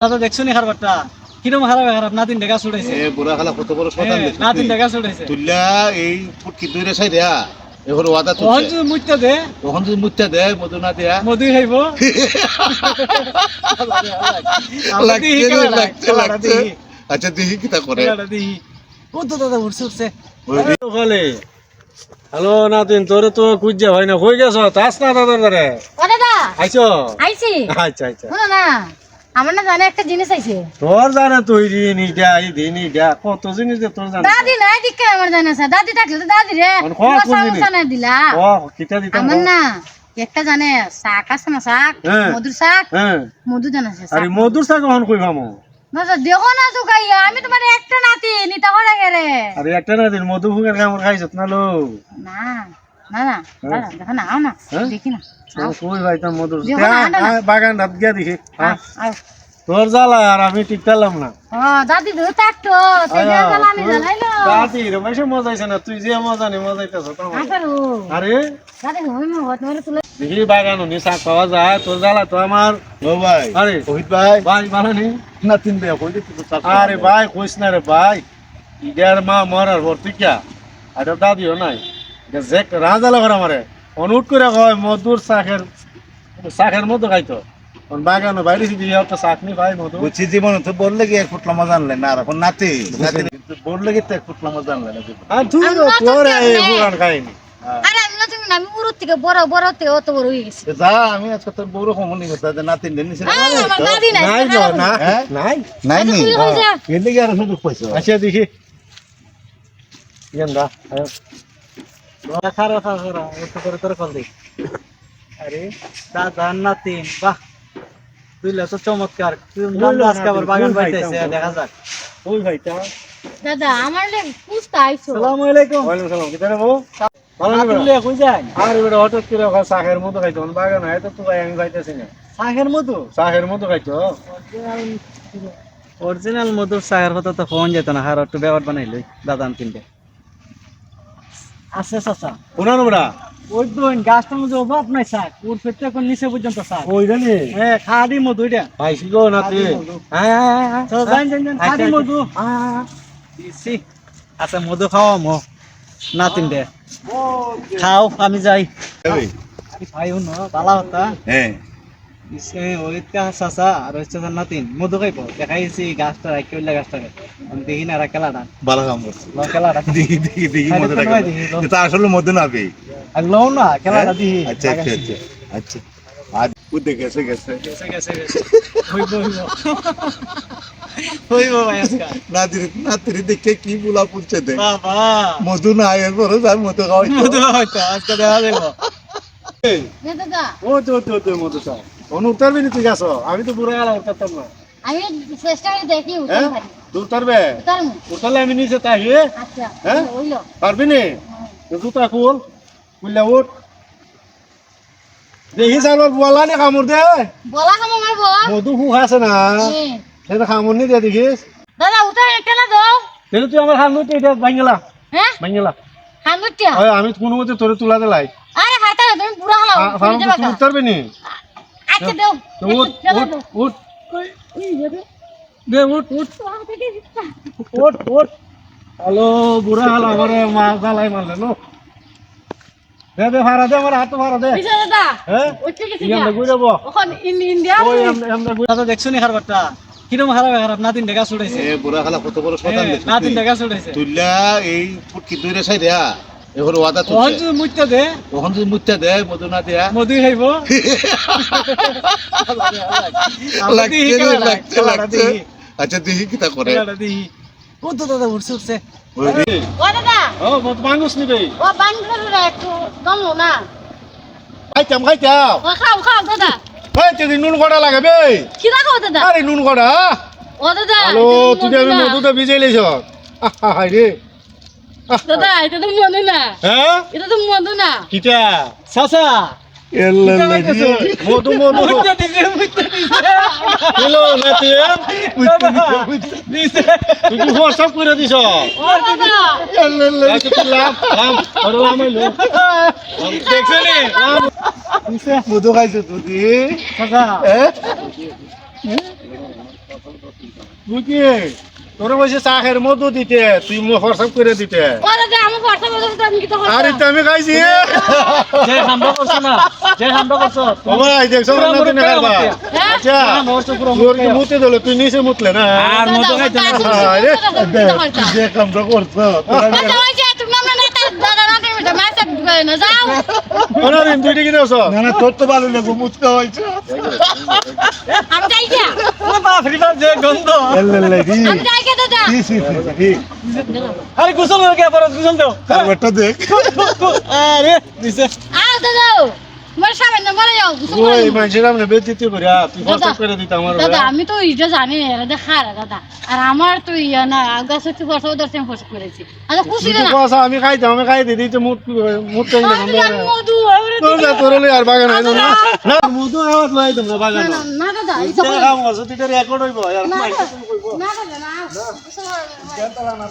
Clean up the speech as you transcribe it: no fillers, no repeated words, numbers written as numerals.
দাদা দেখছো নি খারাপটা কিরকম খারাপ নাতিন দেখা ছুটাইছে এ বুড়া খালা কত বড় শতান দেখছিস নাতিন দেখা ছুটাইছে তুইলা এই ফুটকি দইরে চাই দেয়া এখন ওয়াদা ওহন তুলছে যদি মুইতা দে তখন যদি মুত্তা দে মধু না দেয়া মধু খাইব লাগছে আচ্ছা দেখি কি তা করে ও তো দাদা উঠছে বলে হ্যালো নাতিন তোরে তো খুঁজে হয় না কই গেছ তাস না দাদার ধারে ও দাদা আইছো আইছি আচ্ছা আচ্ছা শোনো না আমার না জানে একটা জিনিস আইছে তোর জানা তুই দিন ইটা এই দিন ইটা কত জিনিস দে তোর জানা দাদি নাই দিকে আমার জানে আছে দাদি থাকলে তো দাদি রে কোন কোন জিনিস? না দিলা ও কিটা দিতাম আমার না একটা জানে শাক আছে না শাক হ্যাঁ। মধুর শাক হ্যাঁ মধু জানে আছে আরে মধুর শাক কখন কই ভামো দাদা দেখো না তো গাইয়া আমি তোমার একটা নাতি নিতা করে গেরে আরে একটা না দিন মধু ফুকের কামড় খাইছত না লো না না না দাদা দেখো না আও না হ্যাঁ? দেখি না কই ভাইতাম মধুর দেখো না, আনো না। বাগান রাত গিয়া দেখি আও, আও। তোর জ্বালা আর আমি ঠিক পেলাম না ও দাদি ধরে থাকতো সেটা জ্বালা আমি জ্বালাইলো দাদি রমেশে মজাইছে না তুই যে মজা নি মজাইতেছ আসারু আরে দাদি হই মো হত মেরে তুলে দেখি বাগান নি শাক পাওয়া যায় তোর জ্বালা তো আমার ও ভাই আরে রোহিত ভাই ভাই ভালো নি নাতিন বে কই দিতে তো চাপ আরে ভাই কইস না রে ভাই ইডার মা মরার ভর তুই কিয়া আর দাদিও নাই এটা যে রাজা লাগর আমারে অনুট করে কয় মধুর শাকের মধু খাইতো কোন বাগানো বাইরে দিয়ে একটা শাক নি ভাই মধু বুঝছি জীবন তো বললে কি এক ফুটলা মজা আনলে না আর এখন নাতি নাতি কিন্তু বললে কি তো এক ফুটলা মজা আনলে না আর তুই তো তোর এই পুরান খাইনি আরে আমি না তুমি না আমি উড়ুর থেকে বড় থেকে অত বড় হয়ে গেছি যা আমি আজকে তোর বড় কমনি কথা যে নাতিন দেন নিছে আরে আমার দাদি নাই নাই তো না হ্যাঁ? নাই নাই নি তুই হয়ে যা। এর লাগি আর শুধু পয়সা আচ্ছা দেখি গেন্দা খারাপ একটু করে তোর কল দিই আরে দাদা নাতিন বাহ তুইলে তো চমৎকার তুই আজকে আবার বাগান পাইতেছে দেখা যাক ওই ভাইটা দাদা আমার লে পুস্তা আইছো আসসালামু আলাইকুম ওয়ালাইকুম সালাম কিদারে বউ ভালো নি তুইলে কই যায় আর এবারে হঠাৎ করে শাকের মতো খাইতো বাগান হয় তো ভাই আমি খাইতেছি না শাকের মধু শাকের মতো খাইতো অরিজিনাল মধুর শাকের কথা তো ফোন যেত না আর একটু ব্যাপার বানাইলই দাদা কিনতে আছে চাচা পুরানো বড়া ওই দুন গাছটার মধ্যে অভাব নাই শাক ওর পেটে এখন নিচে পর্যন্ত শাক ওই জানি হ্যাঁ খাদি মধু এটা পাইছি গো নাতি হ্যাঁ হ্যাঁ চল যান খাদি মধু ইসি আচ্ছা মধু খাওয়া মো নাতিন দে খাও আমি যাই এই ভাই উন ভালো হতা হ্যাঁ ইসে ওইত কা চাচা আর হচ্ছে নাতিন মধু খাইব দেখাইছি গাছটা রাখি ওইলা গাছটা দেখি না রাখলাটা ভালো কাম করছ খেলাটা দেখি দেখি দেখি আরে মধ্যে তো রাখা নয় দেখি, এটা আসলে মধ্যে না বে আর লও না খেলাটা দিই আচ্ছা আচ্ছা আচ্ছা আচ্ছা আজ উদে গেছে গেছে গেছে হইব হইব ভাই আজকে নাতির দেখে কি বুলা পুচ্ছে দে বাবা মধু না আয়ের পরে যাই মধু খাওয়াই মধু হয়তো আজকে দেখা যাবো নে দাদা ও তো মতো চা কোন উত্তরবি নি তুই গাছ আমি তো বুড়া গেলাম উত্তরতাম না আমি চেষ্টা করে দেখি উঠতে হ্যাঁ পারি তুই উত্তরবে তার উত্তরলে আমি নিচে তাই আচ্ছা হ্যাঁ? হইলো পারবি নি জুতা খুল খুললে উঠ দেখি সারবার বলা নি কামড় দে বলা কাম মারবো মধু ফুক আছে না সেটা কামড় নি দে দেখিস দাদা উঠে কেলা দাও তাহলে তুই আমার খান এটা ভাঙ্গেলা হ্যাঁ ভাঙ্গেলা খানুটিয়া আমি কোনো মতে তোরে তুলা দিলাই আরে হাইতা তুমি পুরা হলাও তুই উত্তরবি নি আচ্ছা দাও তো উঠ উঠ উঠ দে উঠ উঠ হ্যালো বুড়া হাল আমার মা জ্বালাই মারলে নো দে ভাড়া দে আমার হাত ভাড়া দে বিশা দাদা হ্যাঁ উঠতে গেছি কি আমরা ঘুরে যাবো ওখান ইন্ডিয়া ওই আমরা ঘুরে দাদা দেখছো নি খারাপটা কিরকম খারাপ নাতিন দেখা ছুটাইছে এ বুড়া খালা কত বড় শতান দেখছিস নাতিন দেখা ছুটাইছে তুইলা এই ফুটকি দইরে চাই দেয়া এখন ওয়াদা ওহন তুলছে যদি মুইতা দে তখন যদি মুত্তা দে মধু না দেয়া মধু খাইব লাগছে আচ্ছা দেখি কি তা করে ও তো দাদা উঠছে ওই রে, ও দাদা ও মত মাঙ্গুস নিবে ও বাংলা একটু দমো না খাইতাম ও খাও দাদা ভাই তুই নুন কড়া লাগাবে কি রাখো দাদা আরে নুন কড়া ও দাদা হ্যালো তুই আমি মধুটা ভিজাই লেছ হাই রে দাদা এটা তো মধু না হ্যাঁ এটা তো মধু না কিটা চাচা মধু মুইতা দিছে হ্যালো নাতি দিছে তুই কি হোয়াটসঅ্যাপ করে দিছ ও দাদা দেখছো নি মধু খাইছো তুই চাচা হ্যাঁ তুই কি তোর বসে চাখের মধু দিতে তুই হোয়াটসঅ্যাপ করে দিতে ও দাদা আমি কথা বলতে আমি কি তো আরে তো আমি খাইছি যে হামলা করছো না, যে হামলা করছো, ও ভাই দেখছো না তুই না করবা আচ্ছা হামলা করছো পুরো তোর কি মুতে দিল তুই নিচে মুতলে না আর মতো খাইতে না। আরে তুই যে কামটা করছো তোরা দাদা ওই যে তুমি আমরা না দাদা না তুমি তো মাছ না যাও ওনারিন তুই কি দেছ না না তোর তো ভালো লাগবে মুচকা হয়েছে আমি যাই যা ও বাপ রে বাপ, যে গন্ধ। আমি যাই কে দাদা আরে গোসল হয়ে গিয়ে পরে গোসল দাও। কারবারটা দেখ আরে দিছে। আও দাদা তোমার সামনে না বলে যাও ওই মানুষের আমরা বেচিতে করি তুই হোয়াটসঅ্যাপ করে দিতে আমার দাদা আমি তো এটা জানি এরা দেখা দাদা আর আমার তো ইয়া না গাছ হচ্ছে বর্ষা ওদের সেম ফসল করেছি আচ্ছা খুশি তুই না কথা আমি খাইতাম আমি খাই দিই তো মুত মুত চাই না আমি মধু তোর যা তোর হলে আর বাগান হয় না না মধু আওয়াজ লাই তোমরা বাগান না দাদা কাম করছো তুই রেকর্ড হইব আর না দাদা না